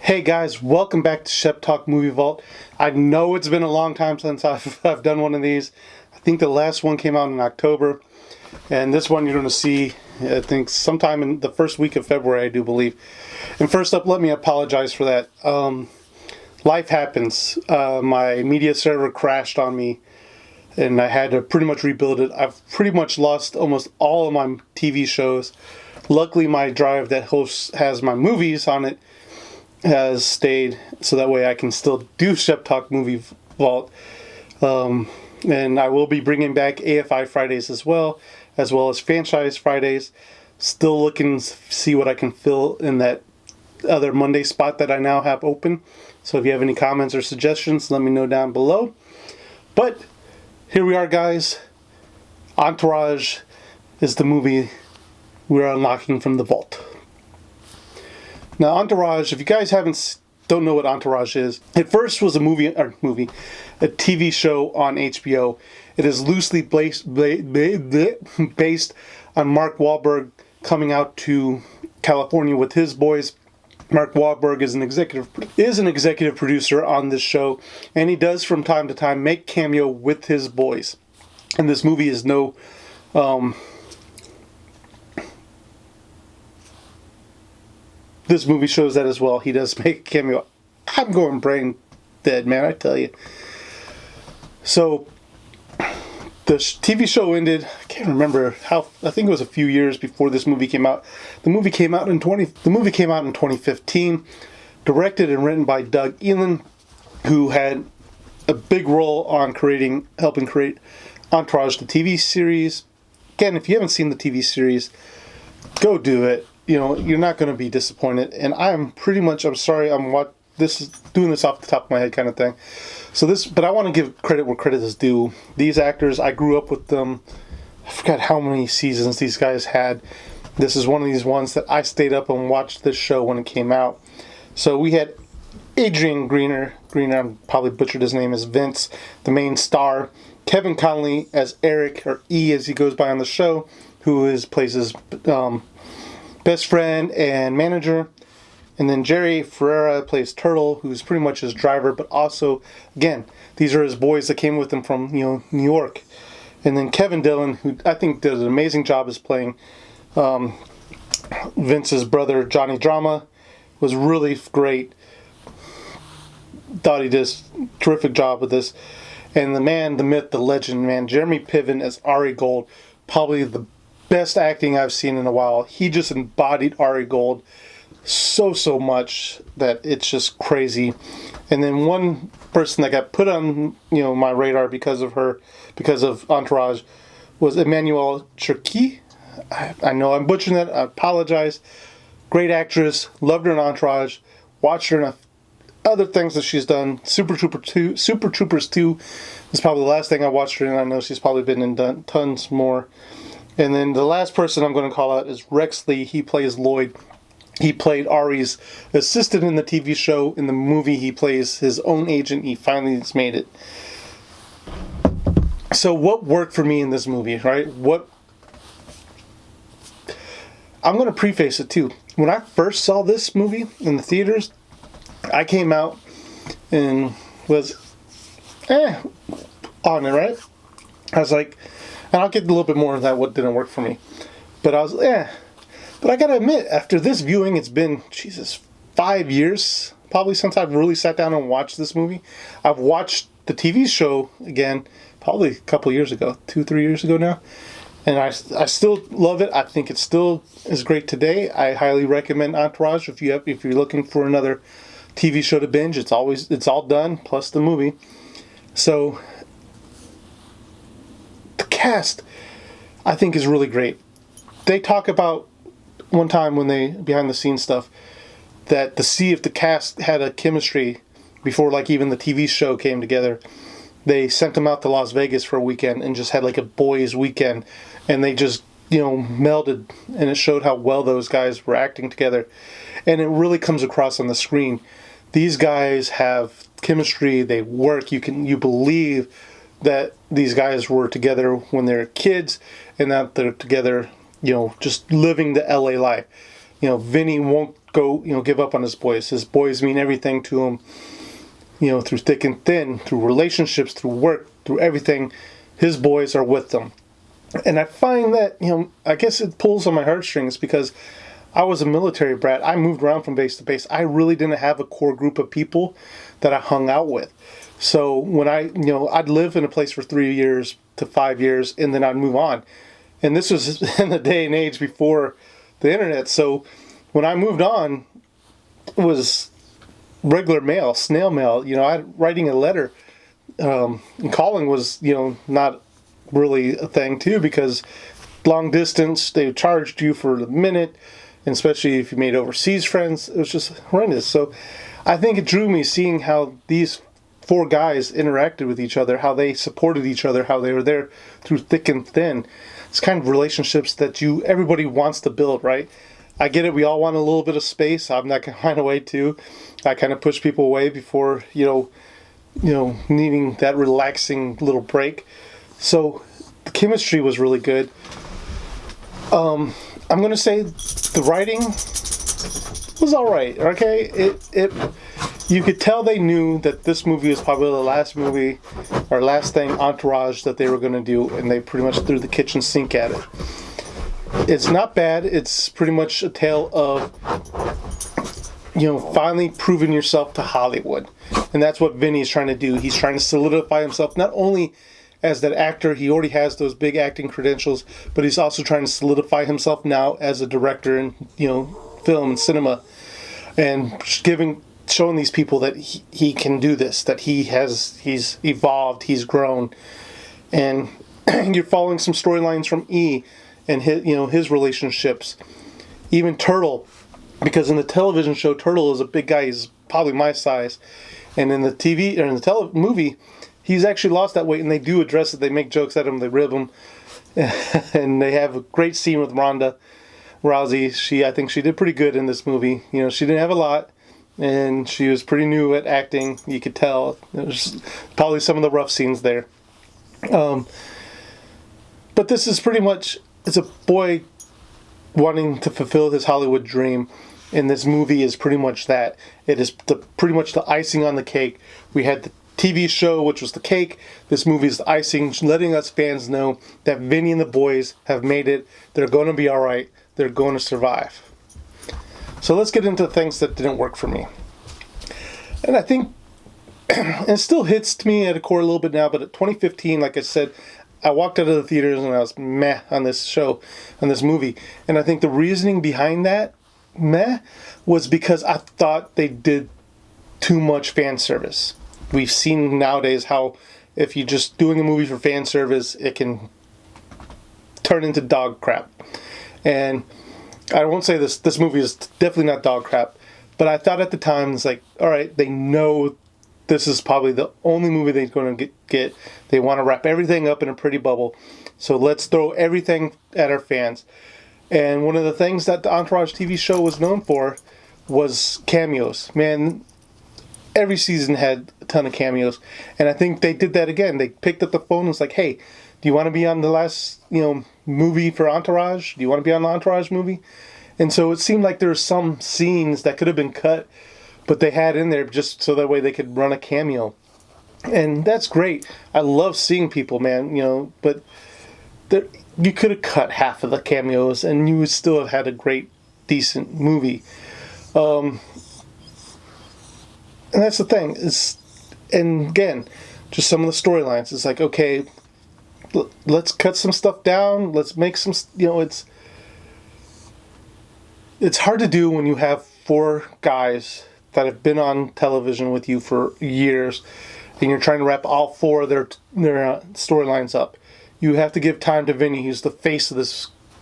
Hey guys, welcome back to Shep Talk Movie Vault. I know it's been a long time since I've done one of these. I think the last one came out in October, and this one you're going to see, I think, sometime in the first week of February, I do believe. And first up, let me apologize for that. Life happens. My media server crashed on me, and I had to pretty much rebuild it. I've pretty much lost almost all of my TV shows. Luckily, my drive that has my movies on it has stayed, so that way I can still do Shep Talk Movie Vault. And I will be bringing back AFI Fridays as well as Franchise Fridays. Still looking to see what I can fill in that other Monday spot that I now have open. So if you have any comments or suggestions, let me know down below. But here we are, guys. Entourage is the movie we're unlocking from the vault. Now, Entourage, if you guys don't know what Entourage is, it first was a TV show on HBO. It is loosely based on Mark Wahlberg coming out to California with his boys. Mark Wahlberg is an executive producer on this show, and he does from time to time make cameo with his boys. And this movie is no this movie shows that as well. He does make a cameo. I'm going brain dead, man, I tell you. So, the TV show ended, I can't remember how, I think it was a few years before this movie came out. The movie came out in 2015, directed and written by Doug Elin, who had a big role on helping create Entourage, the TV series. Again, if you haven't seen the TV series, go do it. You know, you're not going to be disappointed. And I'm sorry, doing this off the top of my head kind of thing. But I want to give credit where credit is due. These actors, I grew up with them. I forgot how many seasons these guys had. This is one of these ones that I stayed up and watched this show when it came out. So we had Adrian Grenier, I probably butchered his name, as Vince, the main star. Kevin Connolly as Eric, or E as he goes by on the show, who plays his best friend and manager. And then Jerry Ferrera plays Turtle, who's pretty much his driver, but also, again, these are his boys that came with him from New York. And then Kevin Dillon, who I think did an amazing job as playing Vince's brother, Johnny Drama, was really great. Thought he did a terrific job with this. And the man, the myth, the legend, man, Jeremy Piven as Ari Gold, probably the best acting I've seen in a while. He just embodied Ari Gold so much that it's just crazy. And then one person that got put on my radar because of Entourage was Emmanuelle Chriqui. I know I'm butchering that. I apologize. Great actress. Loved her in Entourage. Watched her in other things that she's done. Super Troopers 2 is probably the last thing I watched her in. I know she's probably been in tons more. And then the last person I'm going to call out is Rex Lee. He plays Lloyd. He played Ari's assistant in the TV show. In the movie, he plays his own agent. He finally has made it. So what worked for me in this movie, right? I'm going to preface it too. When I first saw this movie in the theaters, I came out and was on it, right? I was like, and I'll get a little bit more of that, what didn't work for me. But I was, But I gotta admit, after this viewing, it's been, 5 years, probably since I've really sat down and watched this movie. I've watched the TV show again, probably a couple years ago, 2-3 years ago now. And I still love it. I think it still is great today. I highly recommend Entourage if you're looking for another TV show to binge. It's all done, plus the movie. So the cast, I think, is really great. They talk about one time when they behind the scenes stuff that to see if the cast had a chemistry before even the TV show came together, they sent them out to Las Vegas for a weekend and just had a boys weekend, and they just melded, and it showed how well those guys were acting together, and it really comes across on the screen. These guys have chemistry. They work. You believe that these guys were together when they were kids and that they're together, just living the LA life. Vinny won't go, give up on his boys. His boys mean everything to him, through thick and thin, through relationships, through work, through everything. His boys are with them. And I find that, I guess it pulls on my heartstrings because I was a military brat. I moved around from base to base. I really didn't have a core group of people that I hung out with. So when I'd live in a place for 3 years to 5 years, and then I'd move on. And this was in the day and age before the internet. So when I moved on, it was regular mail, snail mail. Writing a letter, and calling was, not really a thing too, because long distance, they charged you for the minute, and especially if you made overseas friends, it was just horrendous. So I think it drew me seeing how these 4 guys interacted with each other, how they supported each other, how they were there through thick and thin. It's kind of relationships that everybody wants to build, right? I get it. We all want a little bit of space. I'm not going to find a way to. I kind of push people away before, needing that relaxing little break. So the chemistry was really good. I'm going to say the writing was all right. Okay, you could tell they knew that this movie was probably the last movie or last thing Entourage that they were going to do, and they pretty much threw the kitchen sink at it. It's not bad. It's pretty much a tale of finally proving yourself to Hollywood, and that's what Vinny is trying to do. He's trying to solidify himself not only as that actor, he already has those big acting credentials, but he's also trying to solidify himself now as a director in film and cinema, and showing these people that he can do this, that he's evolved, he's grown. And you're following some storylines from E and his relationships, even Turtle, because in the television show Turtle is a big guy. He's probably my size, and in the TV or in the movie, he's actually lost that weight, and they do address it. They make jokes at him, they rib him, and they have a great scene with Ronda Rousey. I think she did pretty good in this movie. She didn't have a lot, and she was pretty new at acting. You could tell. There's probably some of the rough scenes there. But this is pretty much, it's a boy wanting to fulfill his Hollywood dream, and this movie is pretty much that. It is pretty much the icing on the cake. We had the TV show, which was the cake. This movie is the icing, letting us fans know that Vinny and the boys have made it. They're going to be all right. They're going to survive. So let's get into things that didn't work for me. And I think it still hits me at a core a little bit now, but at 2015, like I said, I walked out of the theaters and I was meh on this show, on this movie. And I think the reasoning behind that meh was because I thought they did too much fan service. We've seen nowadays how if you're just doing a movie for fan service, it can turn into dog crap. And I won't say this movie is definitely not dog crap, but I thought at the time, it's like, all right, they know this is probably the only movie they're going to get. They want to wrap everything up in a pretty bubble, so let's throw everything at our fans. And one of the things that the Entourage TV show was known for was cameos. Man, every season had a ton of cameos, and I think they did that again. They picked up the phone and was like, hey, do you want to be on the last movie for Entourage? Do you want to be on the Entourage movie? And so it seemed like there were some scenes that could have been cut, but they had in there just so that way they could run a cameo. And that's great. I love seeing people, man, but you could have cut half of the cameos and you would still have had a great, decent movie. And that's the thing. And again, just some of the storylines. It's like, okay, let's cut some stuff down. Let's make some, it's hard to do when you have 4 guys that have been on television with you for years, and you're trying to wrap all 4 of their storylines up. You have to give time to Vinny, who's the face of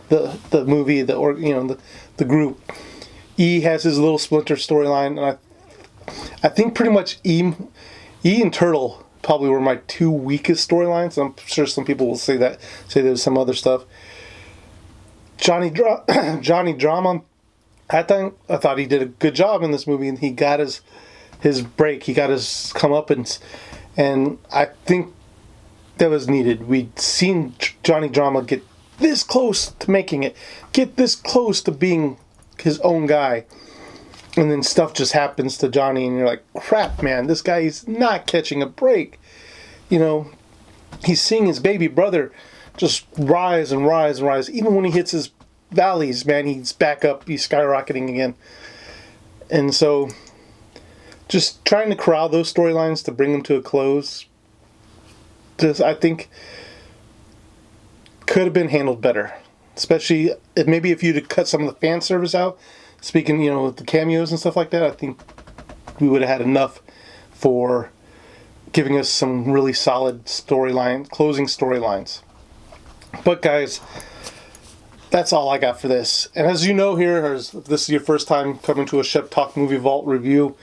the movie, the group. E has his little splinter storyline, and I think pretty much E and Turtle probably were my 2 weakest storylines. I'm sure some people will say there's some other stuff. Johnny Drama, I thought he did a good job in this movie, and he got his break. He got his comeuppance, and I think that was needed. We'd seen Johnny Drama get this close to making it, get this close to being his own guy. And then stuff just happens to Johnny, and you're like, crap, man, this guy is not catching a break. You know, he's seeing his baby brother just rise and rise and rise. Even when he hits his valleys, man, he's back up, he's skyrocketing again. And so, just trying to corral those storylines to bring them to a close, just, I think, could have been handled better. Especially, maybe if you'd have cut some of the fan service out, speaking, you know, with the cameos and stuff like that, I think we would have had enough for giving us some really solid closing storylines. But guys, that's all I got for this. And as you know here, as this is your first time coming to a Shep Talk Movie Vault review,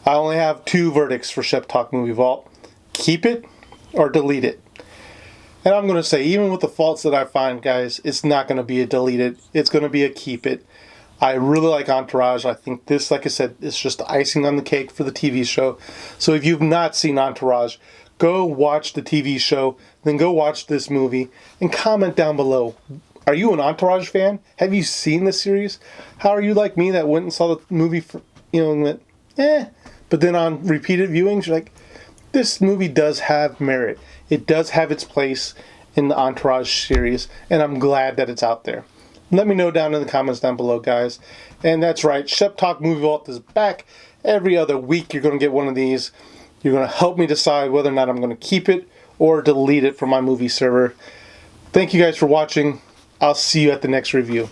I only have 2 verdicts for Shep Talk Movie Vault. Keep it or delete it. And I'm going to say, even with the faults that I find, guys, it's not going to be a delete it. It's going to be a keep it. I really like Entourage. I think this, like I said, is just icing on the cake for the TV show. So if you've not seen Entourage, go watch the TV show, then go watch this movie, and comment down below. Are you an Entourage fan? Have you seen the series? How are you like me that went and saw the movie, and went, but then on repeated viewings, you're like, this movie does have merit. It does have its place in the Entourage series, and I'm glad that it's out there. Let me know down in the comments down below, guys. And that's right, Shep Talk Movie Vault is back. Every other week you're going to get one of these. You're going to help me decide whether or not I'm going to keep it or delete it from my movie server. Thank you guys for watching. I'll see you at the next review.